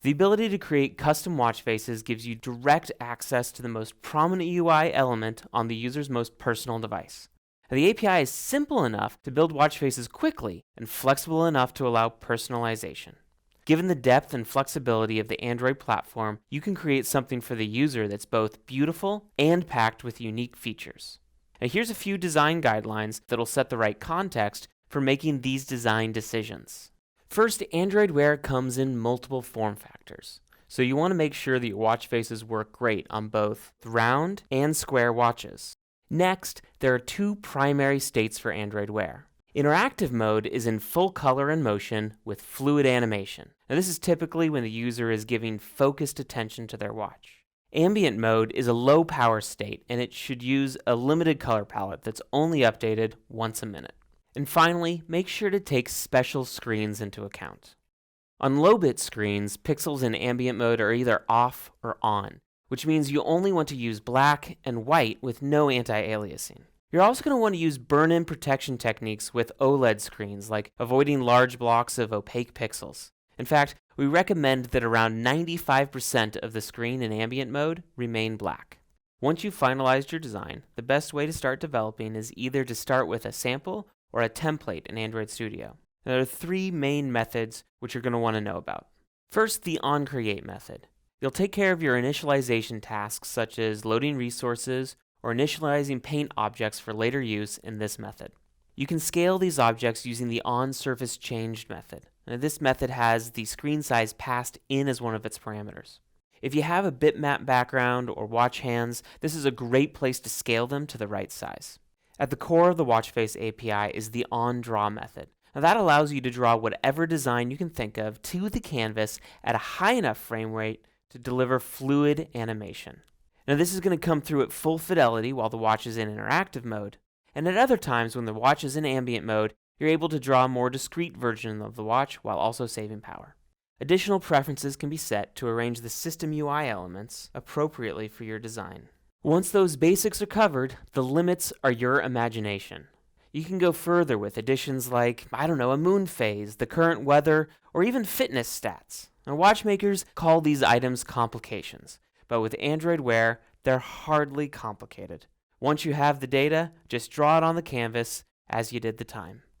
The ability to create custom watch faces gives you direct access to the most prominent UI element on the user's most personal device. Now, the API is simple enough to build watch faces quickly and flexible enough to allow personalization. Given the depth and flexibility of the Android platform, you can create something for the user that's both beautiful and packed with unique features. Now, here's a few design guidelines that'll set the right context for making these design decisions. First, Android Wear comes in multiple form factors, so you want to make sure that your watch faces work great on both round and square watches. Next, there are two primary states for Android Wear. Interactive mode is in full color and motion with fluid animation. Now, this is typically when the user is giving focused attention to their watch. Ambient mode is a low power state, and it should use a limited color palette that's only updated once a minute. And finally, make sure to take special screens into account. On low-bit screens, pixels in ambient mode are either off or on, which means you only want to use black and white with no anti-aliasing. You're also going to want to use burn-in protection techniques with OLED screens, like avoiding large blocks of opaque pixels. In fact, we recommend that around 95% of the screen in ambient mode remain black. Once you've finalized your design, the best way to start developing is either to start with a sample or a template in Android Studio. There are three main methods which you're going to want to know about. First, the onCreate method. You'll take care of your initialization tasks such as loading resources or initializing paint objects for later use in this method. You can scale these objects using the onSurfaceChanged method. Now, this method has the screen size passed in as one of its parameters. If you have a bitmap background or watch hands, this is a great place to scale them to the right size. At the core of the WatchFace API is the onDraw method. Now, that allows you to draw whatever design you can think of to the canvas at a high enough frame rate to deliver fluid animation. Now, this is going to come through at full fidelity while the watch is in interactive mode, and at other times when the watch is in ambient mode, you're able to draw a more discrete version of the watch while also saving power. Additional preferences can be set to arrange the system UI elements appropriately for your design. Once those basics are covered, the limits are your imagination. You can go further with additions like, a moon phase, the current weather, or even fitness stats. Now, watchmakers call these items complications, but with Android Wear, they're hardly complicated. Once you have the data, just draw it on the canvas as you did the time.